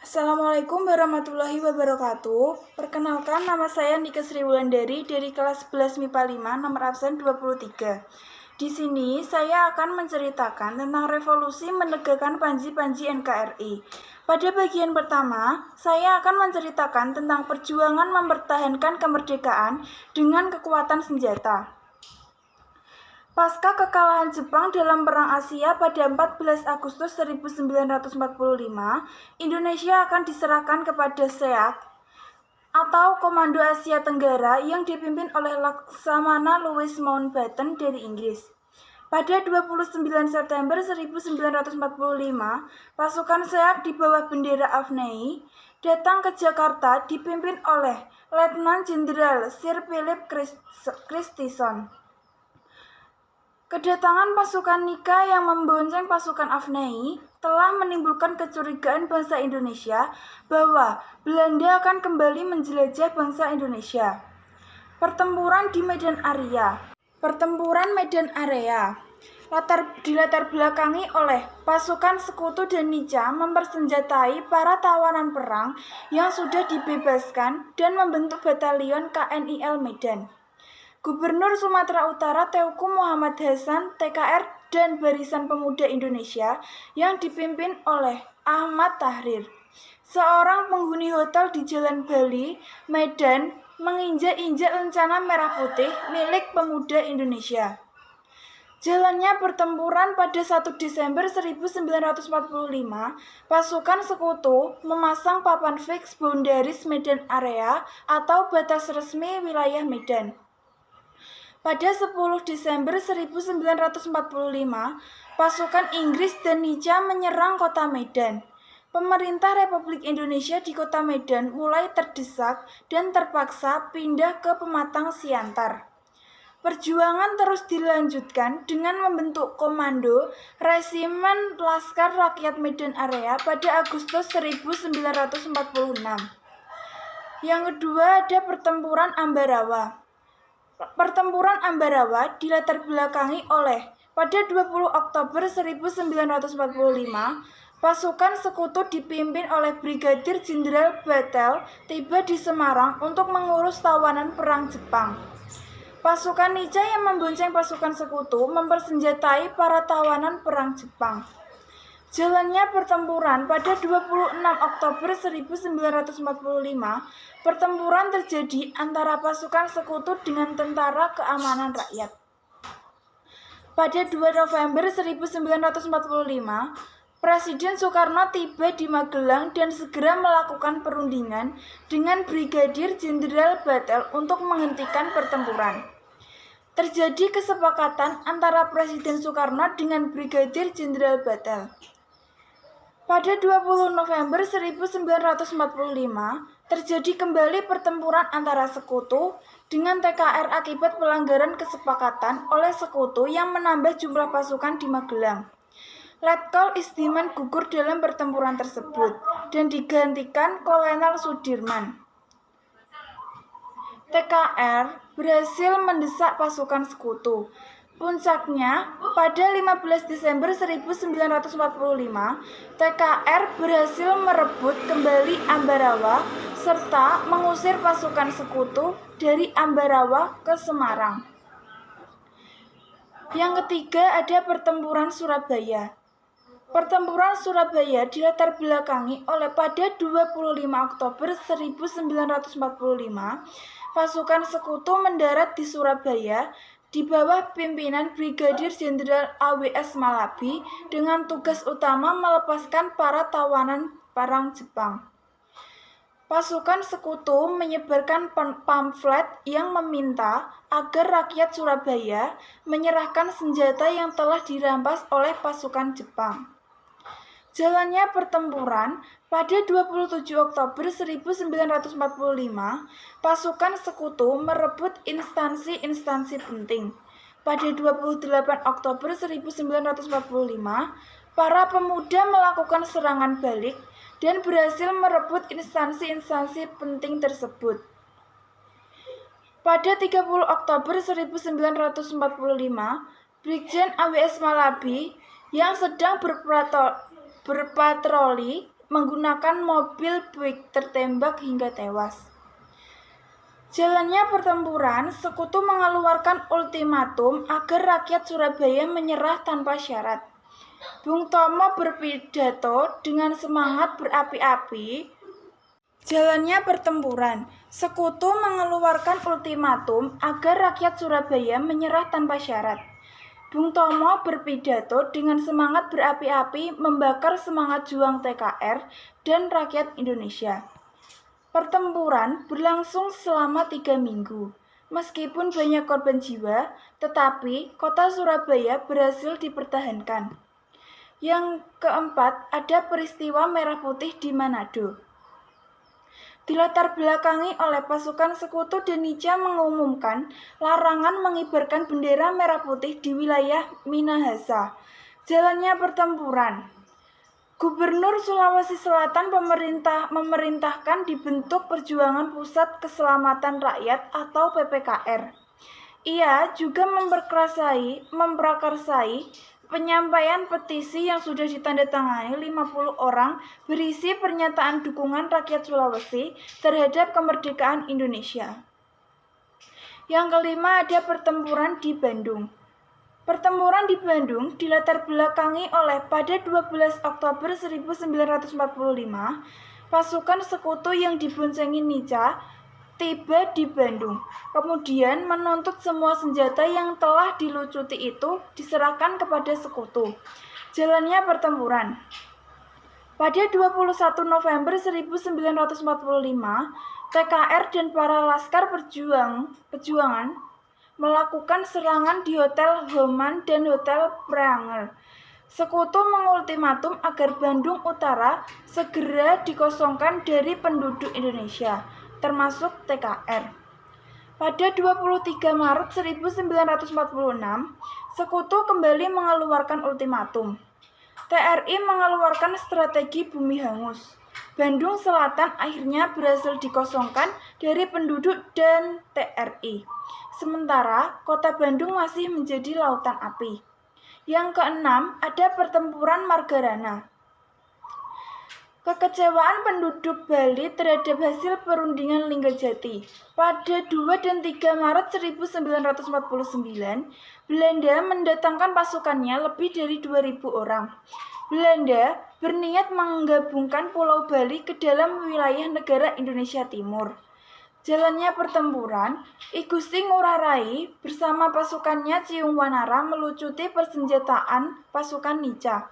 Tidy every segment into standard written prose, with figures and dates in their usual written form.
Assalamualaikum warahmatullahi wabarakatuh. Perkenalkan, nama saya Nika Sri Wulandari dari kelas 11 MIPA 5, nomor absen 23. Di sini saya akan menceritakan tentang revolusi menegakkan panji-panji NKRI. Pada bagian pertama, saya akan menceritakan tentang perjuangan mempertahankan kemerdekaan dengan kekuatan senjata. Pasca kekalahan Jepang dalam Perang Asia pada 14 Agustus 1945, Indonesia akan diserahkan kepada SEAC atau Komando Asia Tenggara yang dipimpin oleh Laksamana Louis Mountbatten dari Inggris. Pada 29 September 1945, pasukan SEAC di bawah bendera AFNEI datang ke Jakarta dipimpin oleh Letnan Jenderal Sir Philip Christison. Kedatangan pasukan Nika yang membonceng pasukan AFNEI telah menimbulkan kecurigaan bangsa Indonesia bahwa Belanda akan kembali menjelajah bangsa Indonesia. Pertempuran di Medan Area. Pertempuran Medan Area dilatar belakangi oleh pasukan Sekutu dan Nica mempersenjatai para tawanan perang yang sudah dibebaskan dan membentuk batalion KNIL Medan. Gubernur Sumatera Utara Teuku Muhammad Hasan, TKR, dan Barisan Pemuda Indonesia yang dipimpin oleh Ahmad Tahrir, seorang penghuni hotel di Jalan Bali, Medan, menginjak-injak lencana merah putih milik pemuda Indonesia. Jalannya pertempuran pada 1 Desember 1945, pasukan Sekutu memasang papan fix boundaries Medan Area atau batas resmi wilayah Medan. Pada 10 Desember 1945, pasukan Inggris dan Nica menyerang kota Medan. Pemerintah Republik Indonesia di kota Medan mulai terdesak dan terpaksa pindah ke Pematang Siantar. Perjuangan terus dilanjutkan dengan membentuk Komando Resimen Laskar Rakyat Medan Area pada Agustus 1946. Yang kedua ada Pertempuran Ambarawa. Pertempuran Ambarawa dilatar belakangi oleh pada 20 Oktober 1945, pasukan Sekutu dipimpin oleh Brigadir Jenderal Battelle tiba di Semarang untuk mengurus tawanan perang Jepang. Pasukan Nica yang membonceng pasukan Sekutu mempersenjatai para tawanan perang Jepang. Jalannya pertempuran pada 26 Oktober 1945, pertempuran terjadi antara pasukan Sekutu dengan Tentara Keamanan Rakyat. Pada 2 November 1945, Presiden Soekarno tiba di Magelang dan segera melakukan perundingan dengan Brigadir Jenderal Battelle untuk menghentikan pertempuran. Terjadi kesepakatan antara Presiden Soekarno dengan Brigadir Jenderal Battelle. Pada 20 November 1945, terjadi kembali pertempuran antara Sekutu dengan TKR akibat pelanggaran kesepakatan oleh Sekutu yang menambah jumlah pasukan di Magelang. Letkol Isdiman gugur dalam pertempuran tersebut dan digantikan Kolonel Sudirman. TKR berhasil mendesak pasukan Sekutu. Puncaknya, pada 15 Desember 1945, TKR berhasil merebut kembali Ambarawa serta mengusir pasukan Sekutu dari Ambarawa ke Semarang. Yang ketiga ada Pertempuran Surabaya. Pertempuran Surabaya dilatar belakangi oleh pada 25 Oktober 1945, pasukan Sekutu mendarat di Surabaya di bawah pimpinan Brigadir Jenderal AWS Malabi dengan tugas utama melepaskan para tawanan perang Jepang. Pasukan Sekutu menyebarkan pamflet yang meminta agar rakyat Surabaya menyerahkan senjata yang telah dirampas oleh pasukan Jepang. Jalannya pertempuran pada 27 Oktober 1945, pasukan Sekutu merebut instansi-instansi penting. Pada 28 Oktober 1945, para pemuda melakukan serangan balik dan berhasil merebut instansi-instansi penting tersebut. Pada 30 Oktober 1945, Brigjen AWS Malabi yang sedang berpatroli menggunakan mobil Buick tertembak hingga tewas. Jalannya pertempuran, Sekutu mengeluarkan ultimatum agar rakyat Surabaya menyerah tanpa syarat. Bung Tomo berpidato dengan semangat berapi-api. Jalannya pertempuran, Sekutu mengeluarkan ultimatum agar rakyat Surabaya menyerah tanpa syarat. Bung Tomo berpidato dengan semangat berapi-api membakar semangat juang TKR dan rakyat Indonesia. Pertempuran berlangsung selama 3 minggu. Meskipun banyak korban jiwa, tetapi kota Surabaya berhasil dipertahankan. Yang keempat, ada peristiwa Merah Putih di Manado. Dilatar belakangi oleh pasukan Sekutu, Denija mengumumkan larangan mengibarkan bendera merah putih di wilayah Minahasa. Jalannya pertempuran. Gubernur Sulawesi Selatan memerintahkan dibentuk Perjuangan Pusat Keselamatan Rakyat atau PPKR. Ia juga memprakarsai penyampaian petisi yang sudah ditandatangani 50 orang berisi pernyataan dukungan rakyat Sulawesi terhadap kemerdekaan Indonesia. Yang kelima, ada pertempuran di Bandung. Pertempuran di Bandung dilatar belakangi oleh pada 12 Oktober 1945, pasukan Sekutu yang diboncengi Nica tiba di Bandung, kemudian menuntut semua senjata yang telah dilucuti itu diserahkan kepada Sekutu. Jalannya pertempuran. Pada 21 November 1945, TKR dan para laskar perjuangan melakukan serangan di Hotel Homan dan Hotel Preanger. Sekutu mengultimatum agar Bandung Utara segera dikosongkan dari penduduk Indonesia, termasuk TKR. Pada 23 Maret 1946, Sekutu kembali mengeluarkan ultimatum. TRI mengeluarkan strategi bumi hangus. Bandung Selatan akhirnya berhasil dikosongkan dari penduduk dan TRI. Sementara kota Bandung masih menjadi lautan api. Yang keenam, ada pertempuran Margarana. Kekecewaan penduduk Bali terhadap hasil perundingan Linggajati. Pada 2 dan 3 Maret 1949, Belanda mendatangkan pasukannya lebih dari 2.000 orang. Belanda berniat menggabungkan Pulau Bali ke dalam wilayah negara Indonesia Timur. Jalannya pertempuran, I Gusti Ngurah Rai bersama pasukannya Ciung Wanara melucuti persenjataan pasukan Nica.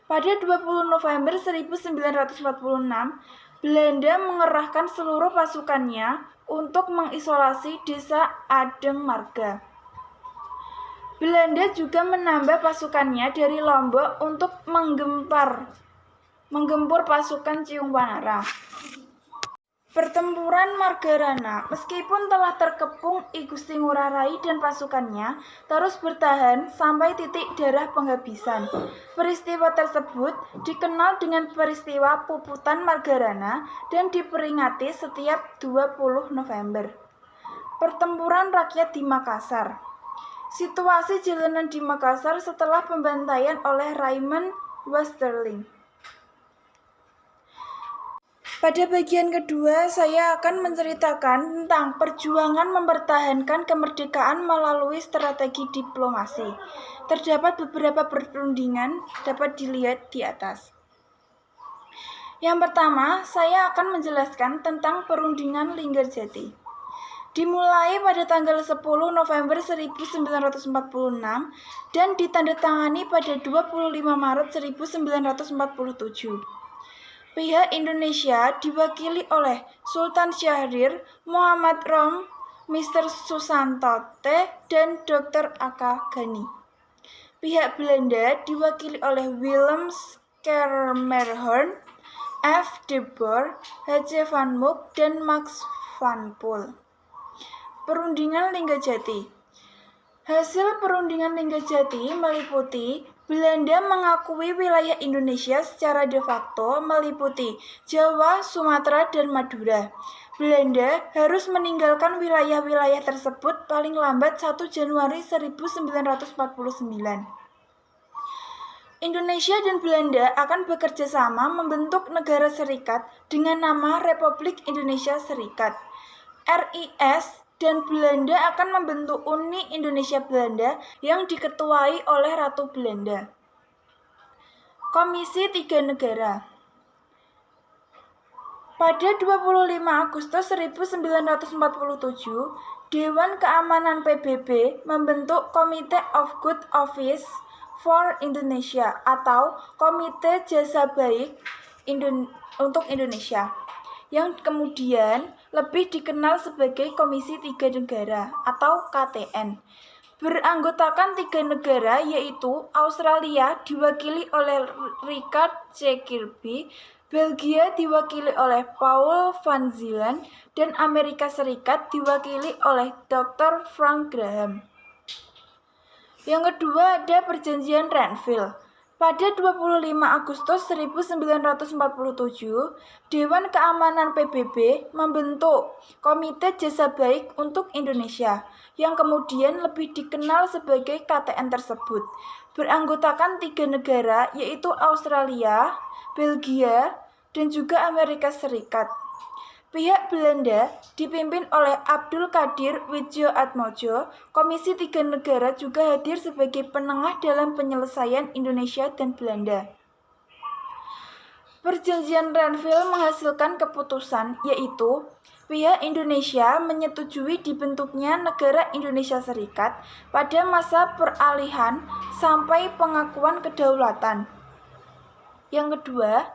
Pada 20 November 1946, Belanda mengerahkan seluruh pasukannya untuk mengisolasi desa Adeng Marga. Belanda juga menambah pasukannya dari Lombok untuk menggempur pasukan Ciung Wanara. Pertempuran Margarana, meskipun telah terkepung I Gusti Ngurah Rai dan pasukannya, terus bertahan sampai titik darah penghabisan. Peristiwa tersebut dikenal dengan peristiwa Puputan Margarana dan diperingati setiap 20 November. Pertempuran rakyat di Makassar. Situasi jalanan di Makassar setelah pembantaian oleh Raymond Westerling. Pada bagian kedua, saya akan menceritakan tentang perjuangan mempertahankan kemerdekaan melalui strategi diplomasi. Terdapat beberapa perundingan dapat dilihat di atas. Yang pertama, saya akan menjelaskan tentang perundingan Linggarjati. Dimulai pada tanggal 10 November 1946 dan ditandatangani pada 25 Maret 1947. Pihak Indonesia diwakili oleh Sultan Syahrir, Muhammad Rom, Mr. Susanto T, dan Dr. A.K. Ghani. Pihak Belanda diwakili oleh Willem Schermerhorn, F. de Boer, H. van Mook, dan Max van Poel. Perundingan Linggarjati. Hasil perundingan Linggarjati meliputi Belanda mengakui wilayah Indonesia secara de facto meliputi Jawa, Sumatera, dan Madura. Belanda harus meninggalkan wilayah-wilayah tersebut paling lambat 1 Januari 1949. Indonesia dan Belanda akan bekerja sama membentuk negara serikat dengan nama Republik Indonesia Serikat. RIS dan Belanda akan membentuk Uni Indonesia Belanda yang diketuai oleh Ratu Belanda. Komisi Tiga Negara. Pada 25 Agustus 1947, Dewan Keamanan PBB membentuk Committee of Good Office for Indonesia atau Komite Jasa Baik untuk Indonesia, yang kemudian lebih dikenal sebagai Komisi Tiga Negara atau KTN. Beranggotakan 3 negara yaitu Australia diwakili oleh Richard C. Kirby, Belgia diwakili oleh Paul van Zielen, dan Amerika Serikat diwakili oleh Dr. Frank Graham. Yang kedua ada Perjanjian Renville. Pada 25 Agustus 1947, Dewan Keamanan PBB membentuk Komite Jasa Baik untuk Indonesia, yang kemudian lebih dikenal sebagai KTN tersebut. Beranggotakan 3 negara yaitu Australia, Belgia, dan juga Amerika Serikat. Pihak Belanda dipimpin oleh Abdul Qadir Widjoatmojo. Komisi Tiga Negara juga hadir sebagai penengah dalam penyelesaian Indonesia dan Belanda. Perjanjian Renville menghasilkan keputusan yaitu pihak Indonesia menyetujui dibentuknya negara Indonesia Serikat pada masa peralihan sampai pengakuan kedaulatan. Yang kedua,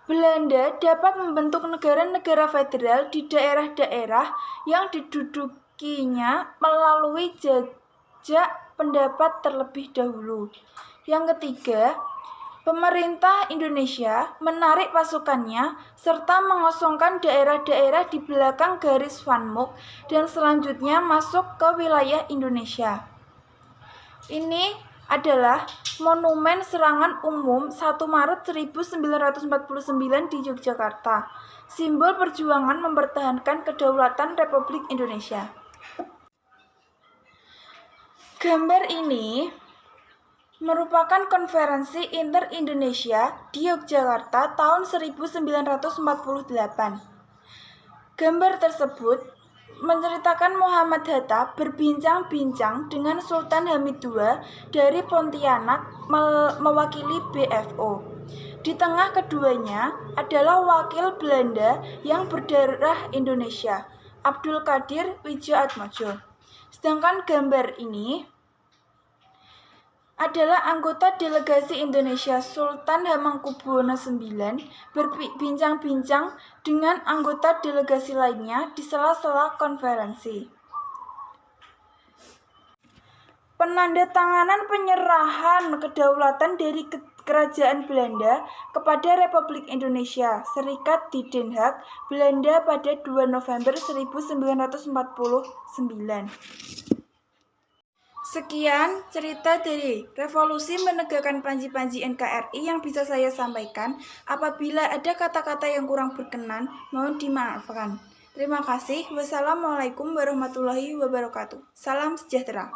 Belanda dapat membentuk negara-negara federal di daerah-daerah yang didudukinya melalui jajak pendapat terlebih dahulu. Yang ketiga, pemerintah Indonesia menarik pasukannya serta mengosongkan daerah-daerah di belakang garis Van Mook dan selanjutnya masuk ke wilayah Indonesia. Ini adalah monumen serangan umum 1 Maret 1949 di Yogyakarta, simbol perjuangan mempertahankan kedaulatan Republik Indonesia. Gambar ini merupakan konferensi inter-Indonesia di Yogyakarta tahun 1948. Gambar tersebut menceritakan Muhammad Hatta berbincang-bincang dengan Sultan Hamid II dari Pontianak mewakili BFO. Di tengah keduanya adalah wakil Belanda yang berdarah Indonesia, Abdul Qadir Widjoatmojo. Sedangkan gambar ini adalah anggota delegasi Indonesia Sultan Hamengkubuwono IX berbincang-bincang dengan anggota delegasi lainnya di sela-sela konferensi. Penandatanganan penyerahan kedaulatan dari Kerajaan Belanda kepada Republik Indonesia Serikat di Den Haag, Belanda pada 2 November 1949. Sekian cerita dari Revolusi Menegakkan Panji-Panji NKRI yang bisa saya sampaikan. Apabila ada kata-kata yang kurang berkenan, mohon dimaafkan. Terima kasih. Wassalamualaikum warahmatullahi wabarakatuh. Salam sejahtera.